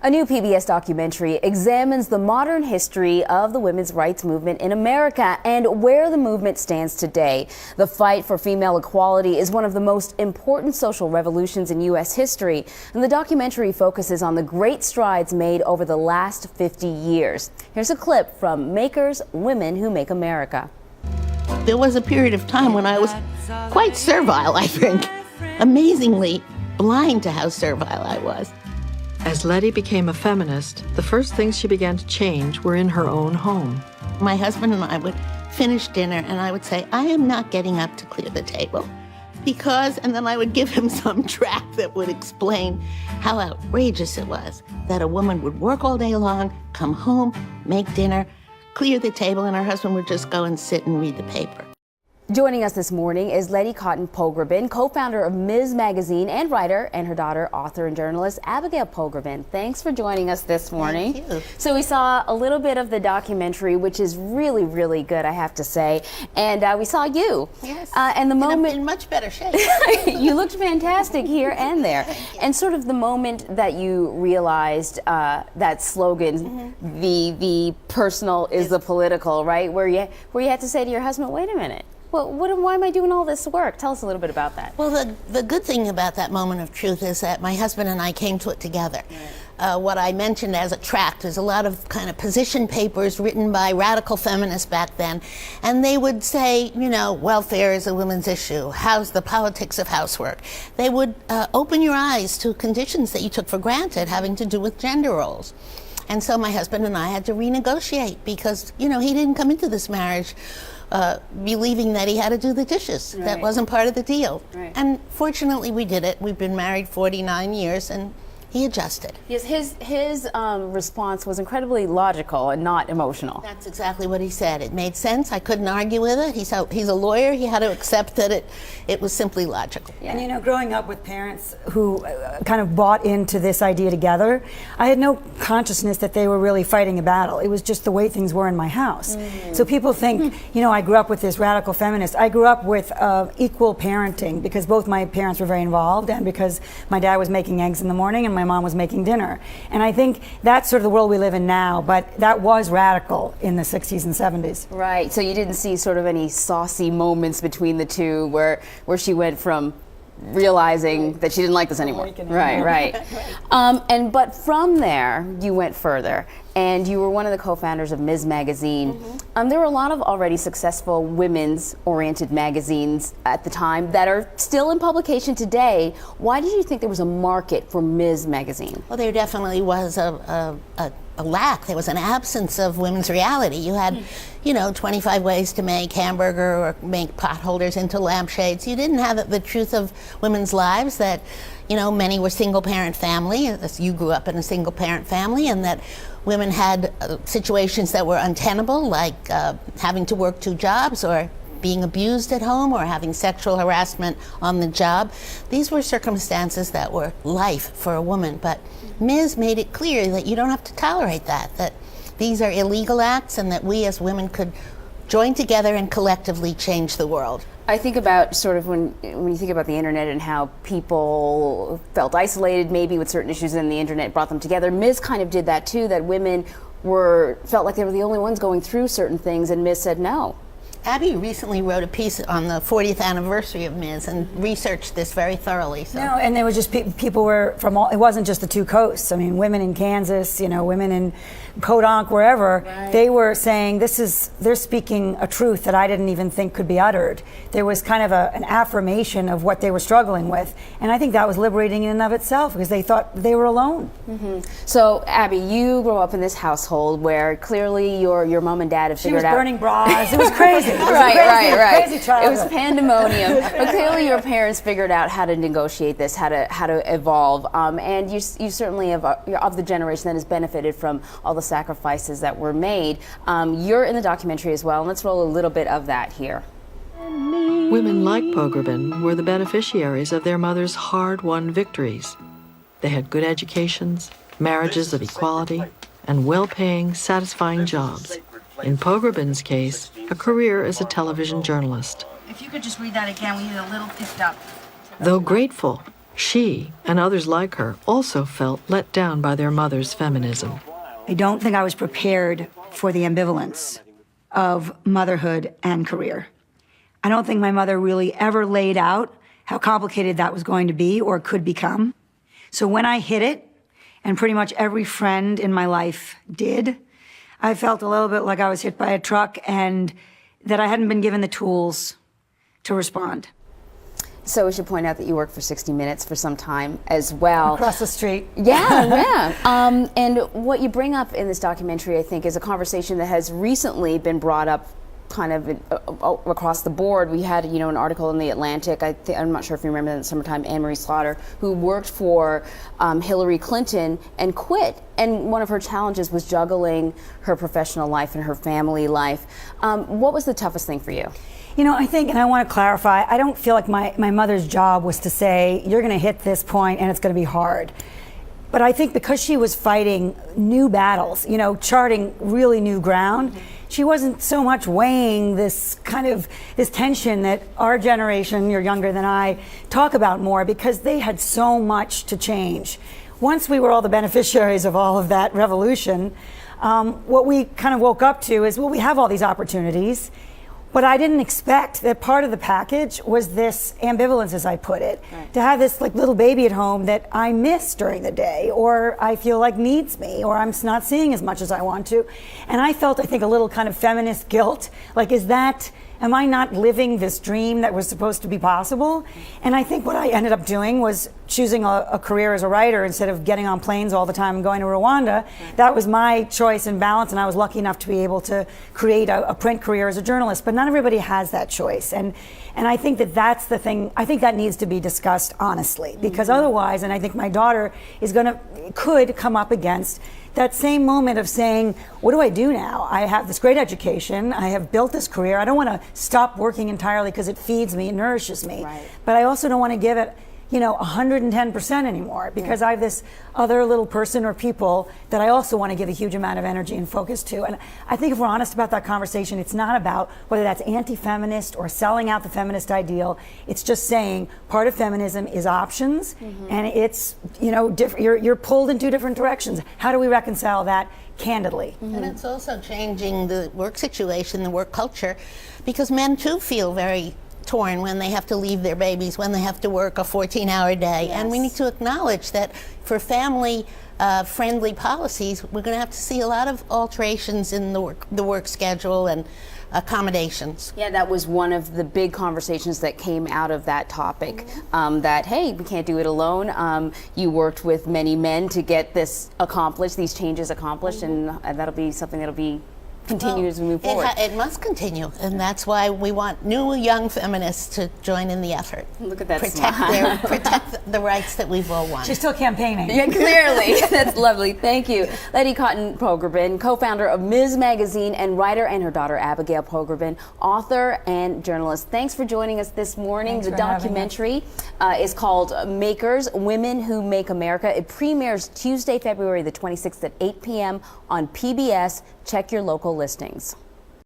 A new PBS documentary examines the modern history of the women's rights movement in America and where the movement stands today. The fight for female equality is one of the most important social revolutions in U.S. history, and the documentary focuses on the great strides made over the last 50 years. Here's a clip from Makers, Women Who Make America. There was a period of time when I was quite servile, I think. Amazingly blind to how servile I was. As Letty became a feminist, the first things she began to change were in her own home. My husband and I would finish dinner and I would say, I am not getting up to clear the table because, and then I would give him some tract that would explain how outrageous it was that a woman would work all day long, come home, make dinner, clear the table, and her husband would just go and sit and read the paper. Joining us this morning is Letty Pogrebin, co-founder of Ms. Magazine and writer, and her daughter, author and journalist, Abigail Pogrebin. Thanks for joining us this morning. Thank you. So we saw a little bit of the documentary, which is really, really good, I have to say. And we saw you. Yes. And the moment in much better shape. You looked fantastic here and there. And sort of the moment that you realized that slogan, the personal is the political, right? Where you had to say to your husband, wait a minute. Well, why am I doing all this work? Tell us a little bit about that. Well, the good thing about that moment of truth is that my husband and I came to it together. Right. What I mentioned as a tract, there's a lot of kind of position papers written by radical feminists back then, and they would say, you know, welfare is a women's issue. How's the politics of housework? They would open your eyes to conditions that you took for granted having to do with gender roles. And so my husband and I had to renegotiate because, you know, he didn't come into this marriage believing that he had to do the dishes. Right. That wasn't part of the deal. Right. And fortunately we did it. We've been married 49 years and he adjusted. Yes, his response was incredibly logical and not emotional. That's exactly what he said. It made sense. I couldn't argue with it. He's a lawyer. He had to accept that it was simply logical. Yeah. And you know, growing up with parents who kind of bought into this idea together, I had no consciousness that they were really fighting a battle. It was just the way things were in my house. So people think, you know, I grew up with this radical feminist. I grew up with equal parenting because both my parents were very involved and because my dad was making eggs in the morning and my mom was making dinner. And I think that's sort of the world we live in now, but that was radical in the 60s and 70s. Right, so you didn't see sort of any saucy moments between the two where she went from realizing that she didn't like this anymore. Right. But from there, you went further, and you were one of the co-founders of Ms. Magazine. There were a lot of already successful women's-oriented magazines at the time that are still in publication today. Why did you think there was a market for Ms. Magazine? Well, there definitely was a lack. There was an absence of women's reality. You had, you know, 25 ways to make hamburger or make potholders into lampshades. You didn't have the truth of women's lives that, you know, many were single-parent family. You grew up in a single-parent family, and that women had situations that were untenable, like having to work 2 jobs or being abused at home or having sexual harassment on the job. These were circumstances that were life for a woman, but Ms. made it clear that you don't have to tolerate that these are illegal acts and that we as women could join together and collectively change the world. I think about sort of when you think about the internet and how people felt isolated maybe with certain issues, and the internet brought them together. Ms. kind of did that too, that women felt like they were the only ones going through certain things, and Ms. said no. Abby recently wrote a piece on the 40th anniversary of Ms. and researched this very thoroughly. So. No, and there was just people were from all, it wasn't just the 2 coasts. I mean, women in Kansas, you know, women in Podunk, wherever, they were saying they're speaking a truth that I didn't even think could be uttered. There was kind of an affirmation of what they were struggling with. And I think that was liberating in and of itself because they thought they were alone. So, Abby, you grew up in this household where clearly your mom and dad have figured out. She was burning bras. It was crazy. Right. Crazy childhood. It was pandemonium. But clearly your parents figured out how to negotiate this, how to evolve. And you certainly you're of the generation that has benefited from all the sacrifices that were made. You're in the documentary as well, and let's roll a little bit of that here. Women like Pogrebin were the beneficiaries of their mother's hard-won victories. They had good educations, marriages of equality, and well-paying, satisfying jobs. In Pogrebin's case, a career as a television journalist. If you could just read that again, we need a little picked up. Though grateful, She, and others like her, also felt let down by their mother's feminism. I don't think I was prepared for the ambivalence of motherhood and career. I don't think my mother really ever laid out how complicated that was going to be or could become. So when I hit it, and pretty much every friend in my life did, I felt a little bit like I was hit by a truck and that I hadn't been given the tools to respond. So we should point out that you worked for 60 Minutes for some time as well. Across the street. Yeah, yeah. And what you bring up in this documentary, I think, is a conversation that has recently been brought up kind of across the board. We had, an article in The Atlantic, I'm not sure if you remember, in the summertime, Anne-Marie Slaughter, who worked for Hillary Clinton and quit. And one of her challenges was juggling her professional life and her family life. What was the toughest thing for you? I think, and I want to clarify, I don't feel like my mother's job was to say, you're going to hit this point and it's going to be hard. But I think because she was fighting new battles, charting really new ground, she wasn't so much weighing this tension that our generation, you're younger than I, talk about more, because they had so much to change. Once we were all the beneficiaries of all of that revolution, what we kind of woke up to is, well, we have all these opportunities. But I didn't expect that part of the package was this ambivalence, as I put it, right. To have this little baby at home that I miss during the day, or I feel like needs me, or I'm not seeing as much as I want to. And I felt, I think, a little kind of feminist guilt. Am I not living this dream that was supposed to be possible? And I think what I ended up doing was choosing a career as a writer instead of getting on planes all the time and going to Rwanda. That was my choice and balance, and I was lucky enough to be able to create a print career as a journalist. But not everybody has that choice. And I think that's the thing. I think that needs to be discussed honestly, because otherwise, and I think my daughter could come up against that same moment of saying, what do I do now? I have this great education. I have built this career. I don't want to stop working entirely because it feeds me, it nourishes me. Right. But I also don't want to give it 110% anymore, because I have this other little person or people that I also want to give a huge amount of energy and focus to. And I think if we're honest about that conversation, it's not about whether that's anti-feminist or selling out the feminist ideal. It's just saying part of feminism is options, and it's, you're pulled in two different directions. How do we reconcile that candidly? And it's also changing the work situation, the work culture, because men too feel very torn when they have to leave their babies, when they have to work a 14-hour day. Yes. And we need to acknowledge that for family friendly policies, we're going to have to see a lot of alterations in the work schedule and accommodations. Yeah, that was one of the big conversations that came out of that topic, that, hey, we can't do it alone. You worked with many men to get this accomplished, these changes accomplished, and that'll be something that'll be continue as we move forward. It must continue, and that's why we want new young feminists to join in the effort. Look at that protect the rights that we've all won. She's still campaigning. Yeah, clearly. That's lovely. Thank you. Letty Pogrebin, co-founder of Ms. Magazine and writer, and her daughter Abigail Pogrebin, author and journalist. Thanks for joining us this morning. The documentary is called Makers, Women Who Make America. It premieres Tuesday, February the 26th at 8 p.m. on PBS. Check your local listings.